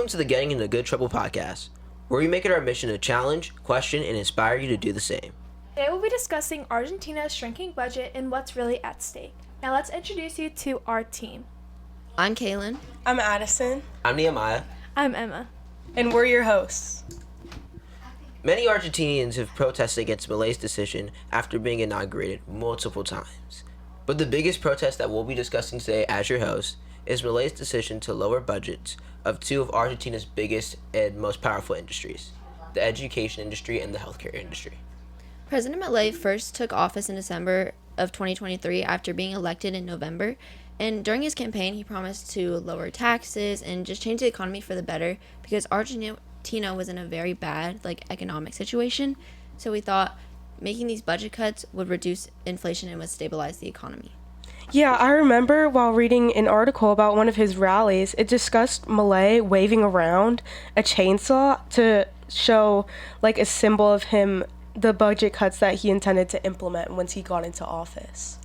Welcome to the Getting Into Good Trouble podcast, where we make it our mission to challenge, question, and inspire you to do the same. Today we'll be discussing Argentina's shrinking budget and what's really at stake. Now let's introduce you to our team. I'm Kaylin. I'm Addison. I'm Nehemiah. I'm Emma. And we're your hosts. Many Argentinians have protested against Milei's decision after being inaugurated multiple times. But the biggest protest that we'll be discussing today as your host is Milei's decision to lower budgets of two of Argentina's biggest and most powerful industries, the education industry and the healthcare industry. President Milei first took office in December of 2023 after being elected in November, and during his campaign he promised to lower taxes and just change the economy for the better because Argentina was in a very bad economic situation. So we thought making these budget cuts would reduce inflation and would stabilize the economy. Yeah, I remember while reading an article about one of his rallies, it discussed Milei waving around a chainsaw to show a symbol of him, the budget cuts that he intended to implement once he got into office.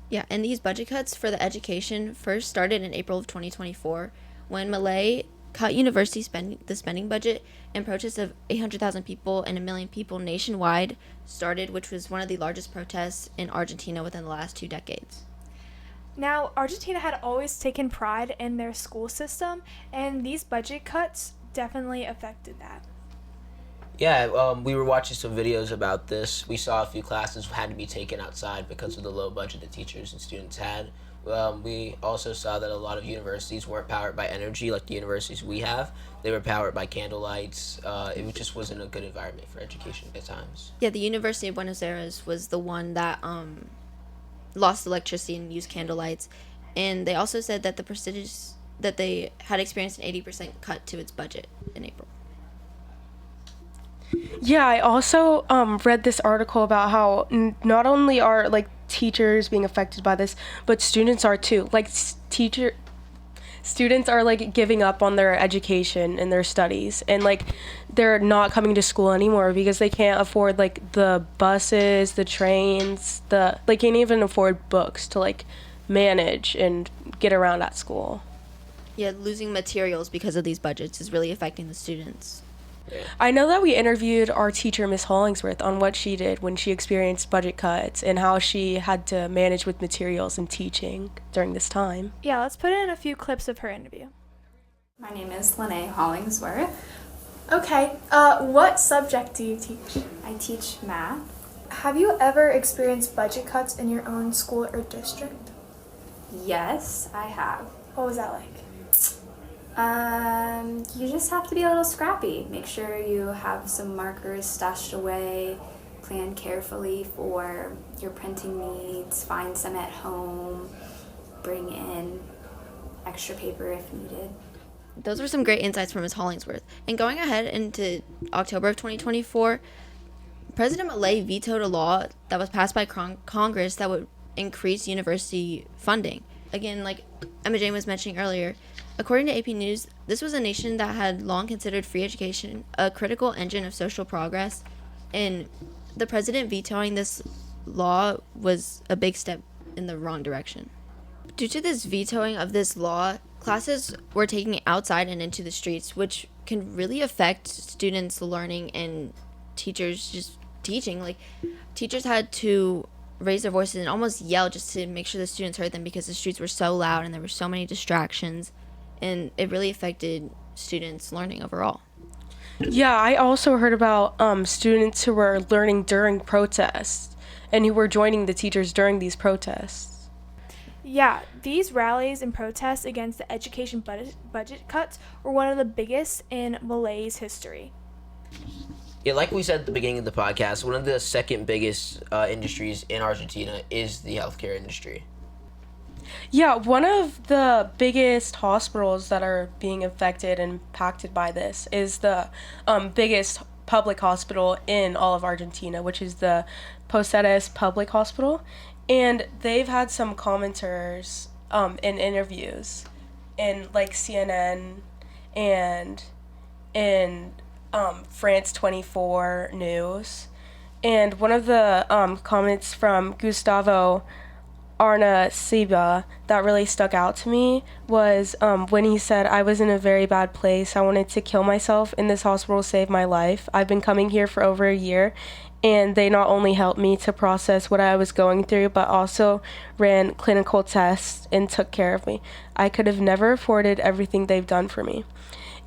Yeah, and these budget cuts for the education first started in April of 2024 when Milei cut university spending budget, and protests of 800,000 people and 1 million people nationwide started, which was one of the largest protests in Argentina within the last 2 decades. Now, Argentina had always taken pride in their school system, and these budget cuts definitely affected that. Yeah, we were watching some videos about this. We saw a few classes had to be taken outside because of the low budget that teachers and students had. We also saw that a lot of universities weren't powered by energy like the universities we have. They were powered by candle lights. It just wasn't a good environment for education at times. Yeah, the University of Buenos Aires was the one that lost electricity and used candle lights. And they also said that that they had experienced an 80% cut to its budget in April. Yeah, I also read this article about how not only are teachers being affected by this, but students are too. Students are giving up on their education and their studies, and they're not coming to school anymore because they can't afford the buses, the trains, they can't even afford books to manage and get around at school. Yeah, losing materials because of these budgets is really affecting the students. Yeah. I know that we interviewed our teacher, Miss Hollingsworth, on what she did when she experienced budget cuts and how she had to manage with materials and teaching during this time. Yeah, let's put in a few clips of her interview. My name is Lene Hollingsworth. Okay, what subject do you teach? I teach math. Have you ever experienced budget cuts in your own school or district? Yes, I have. What was that like? You just have to be a little scrappy. Make sure you have some markers stashed away, plan carefully for your printing needs, find some at home, bring in extra paper if needed. Those were some great insights from Ms. Hollingsworth. And going ahead into October of 2024, President Milei vetoed a law that was passed by Congress that would increase university funding. Again, like Emma Jane was mentioning earlier, according to AP News, this was a nation that had long considered free education a critical engine of social progress, and the president vetoing this law was a big step in the wrong direction. Due to this vetoing of this law, classes were taken outside and into the streets, which can really affect students' learning and teachers just teaching. Like, teachers had to raise their voices and almost yell just to make sure the students heard them because the streets were so loud and there were so many distractions, and it really affected students' learning overall. Yeah, I also heard about students who were learning during protests and who were joining the teachers during these protests. Yeah, these rallies and protests against the education budget cuts were one of the biggest in Milei's history. Yeah, like we said at the beginning of the podcast, one of the second biggest industries in Argentina is the healthcare industry. Yeah, one of the biggest hospitals that are being affected and impacted by this is the biggest public hospital in all of Argentina, which is the Poseres Public Hospital. And they've had some commenters in interviews in like CNN and in France 24 News. And one of the comments from Gustavo Arna Siba that really stuck out to me was when he said, "I was in a very bad place. I wanted to kill myself, and this hospital saved my life. I've been coming here for over a year, and they not only helped me to process what I was going through, but also ran clinical tests and took care of me. I could have never afforded everything they've done for me."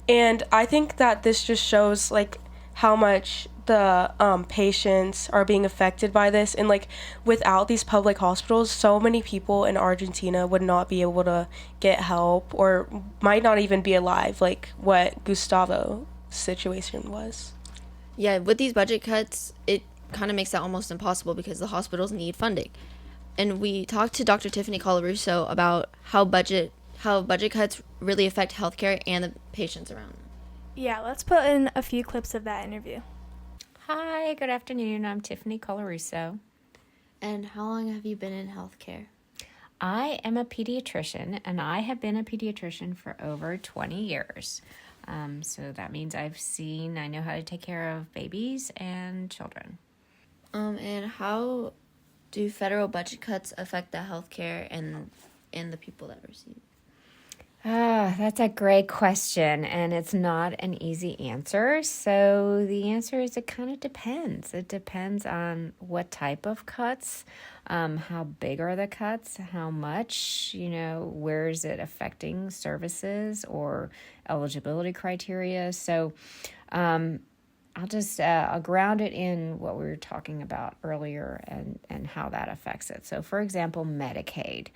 And I think that this just shows like how much the patients are being affected by this, and like without these public hospitals, so many people in Argentina would not be able to get help or might not even be alive, like what Gustavo's situation was. Yeah, with these budget cuts, it kind of makes that almost impossible because the hospitals need funding. And we talked to Dr. Tiffany Colarusso about how budget cuts really affect healthcare and the patients around them. Yeah, let's put in a few clips of that interview. Hi, good afternoon. I'm Tiffany Colarusso. And how long have you been in healthcare? I am a pediatrician, and I have been a pediatrician for over 20 years. So that means I know how to take care of babies and children. And how do federal budget cuts affect the healthcare and the people that receive? That's a great question, and it's not an easy answer. So the answer is it kind of depends. It depends on what type of cuts, how big are the cuts, how much, where is it affecting services or eligibility criteria. So I'll ground it in what we were talking about earlier and how that affects it. So, for example, Medicaid.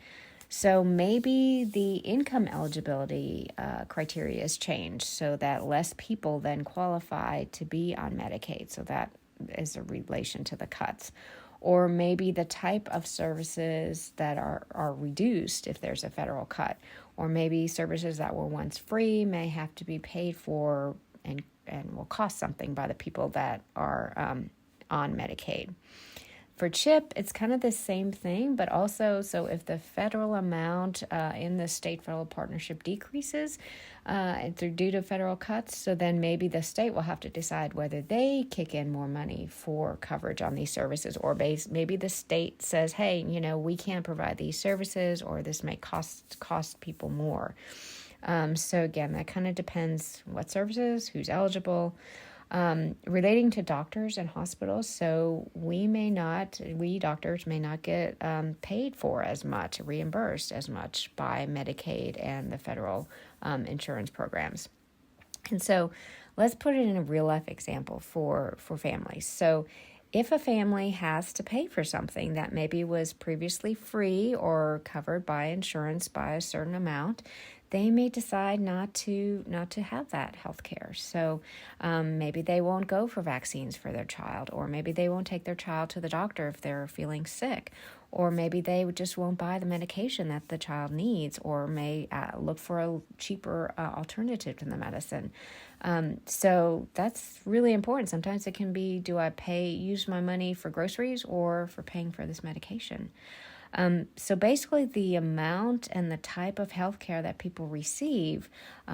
So maybe the income eligibility criteria is changed so that less people then qualify to be on Medicaid. So that is a relation to the cuts. Or maybe the type of services that are reduced if there's a federal cut. Or maybe services that were once free may have to be paid for and will cost something by the people that are on Medicaid. For CHIP, it's kind of the same thing, but also, so if the federal amount in the state-federal partnership decreases due to federal cuts, so then maybe the state will have to decide whether they kick in more money for coverage on these services, or maybe the state says, hey, we can't provide these services, or this may cost people more. So again, that kind of depends what services, who's eligible. Relating to doctors and hospitals, so we doctors may not get paid for as much, reimbursed as much by Medicaid and the federal insurance programs. And so let's put it in a real life example for families. So if a family has to pay for something that maybe was previously free or covered by insurance by a certain amount, they may decide not to have that health care. So maybe they won't go for vaccines for their child, or maybe they won't take their child to the doctor if they're feeling sick, or maybe they just won't buy the medication that the child needs, or may look for a cheaper alternative to the medicine. So that's really important. Sometimes it can be, do I use my money for groceries or for paying for this medication? So basically the amount and the type of health care that people receive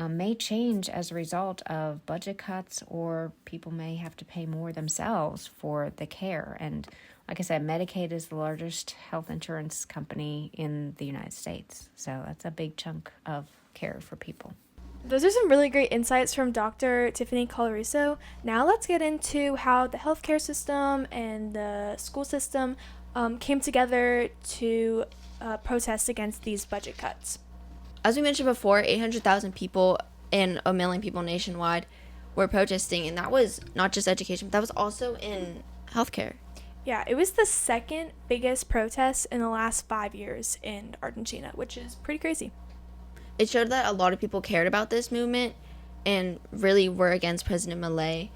may change as a result of budget cuts, or people may have to pay more themselves for the care. And like I said, Medicaid is the largest health insurance company in the United States. So that's a big chunk of care for people. Those are some really great insights from Dr. Tiffany Colarusso. Now let's get into how the healthcare system and the school system came together to protest against these budget cuts. As we mentioned before, 800,000 people and 1 million people nationwide were protesting, and that was not just education, but that was also in healthcare. Yeah, it was the second biggest protest in the last 5 years in Argentina, which is pretty crazy. It showed that a lot of people cared about this movement and really were against President Milei.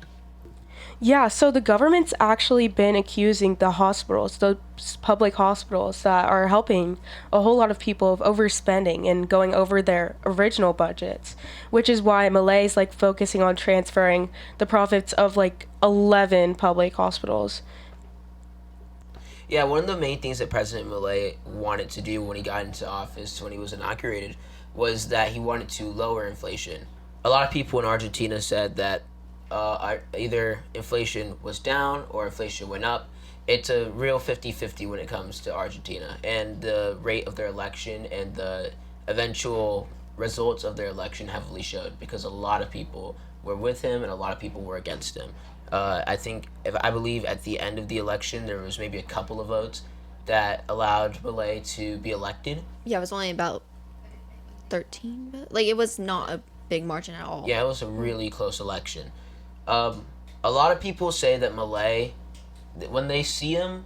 Yeah, so the government's actually been accusing the hospitals, the public hospitals that are helping a whole lot of people, of overspending and going over their original budgets, which is why Milei's focusing on transferring the profits of 11 public hospitals. Yeah, one of the main things that President Milei wanted to do when he got into office, when he was inaugurated, was that he wanted to lower inflation. A lot of people in Argentina said that either inflation was down or inflation went up. It's a real 50-50 when it comes to Argentina, and the rate of their election and the eventual results of their election heavily showed, because a lot of people were with him and a lot of people were against him. I believe at the end of the election there was maybe a couple of votes that allowed Milei to be elected. Yeah, it was only about 13, but like it was not a big margin at all. Yeah, it was a really close election. A lot of people say that Milei, when they see him,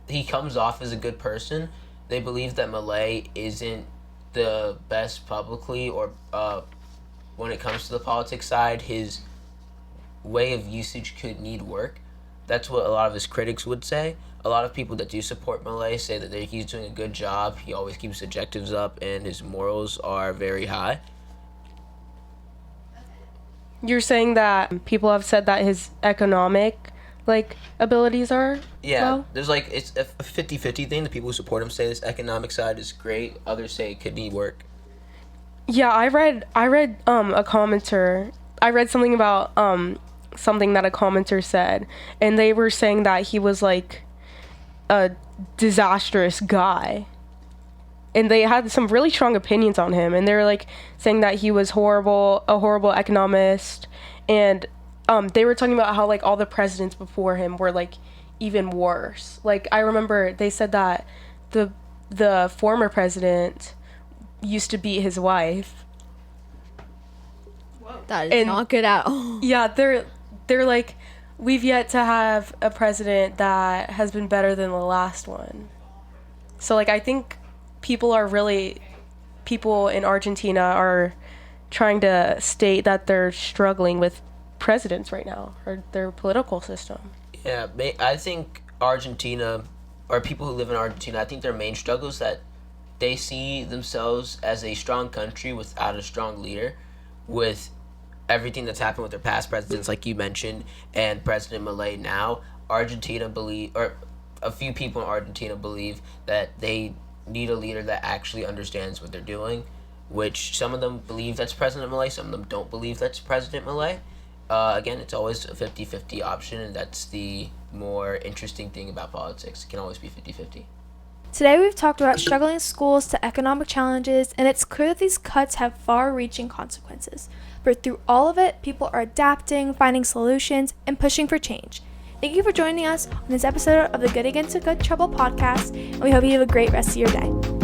he comes off as a good person. They believe that Milei isn't the best publicly, or when it comes to the politics side, his way of usage could need work. That's what a lot of his critics would say. A lot of people that do support Milei say that he's doing a good job. He always keeps objectives up, and his morals are very high. You're saying that people have said that his economic abilities are low? There's it's a 50-50 thing. The people who support him say this economic side is great. Others say it could need work. Yeah, I read a commenter. I read something about something that a commenter said, and they were saying that he was like a disastrous guy. And they had some really strong opinions on him, and they were like saying that he was a horrible economist, and they were talking about how like all the presidents before him were like even worse. Like I remember they said that the former president used to beat his wife. That is not good at all. Yeah, they're like, we've yet to have a president that has been better than the last one. So like I think people in Argentina are trying to state that they're struggling with presidents right now, or their political system. Yeah, I think Argentina, or people who live in Argentina, I think their main struggle is that they see themselves as a strong country without a strong leader, with everything that's happened with their past presidents, like you mentioned, and President Milei now. A few people in Argentina believe that they need a leader that actually understands what they're doing, which some of them believe that's President Milei, some of them don't believe that's President Milei. Again, it's always a 50-50 option, and that's the more interesting thing about politics. It can always be 50-50. Today we've talked about struggling schools to economic challenges, and it's clear that these cuts have far-reaching consequences. But through all of it, people are adapting, finding solutions, and pushing for change. Thank you for joining us on this episode of the Good Against the Good Trouble podcast, and we hope you have a great rest of your day.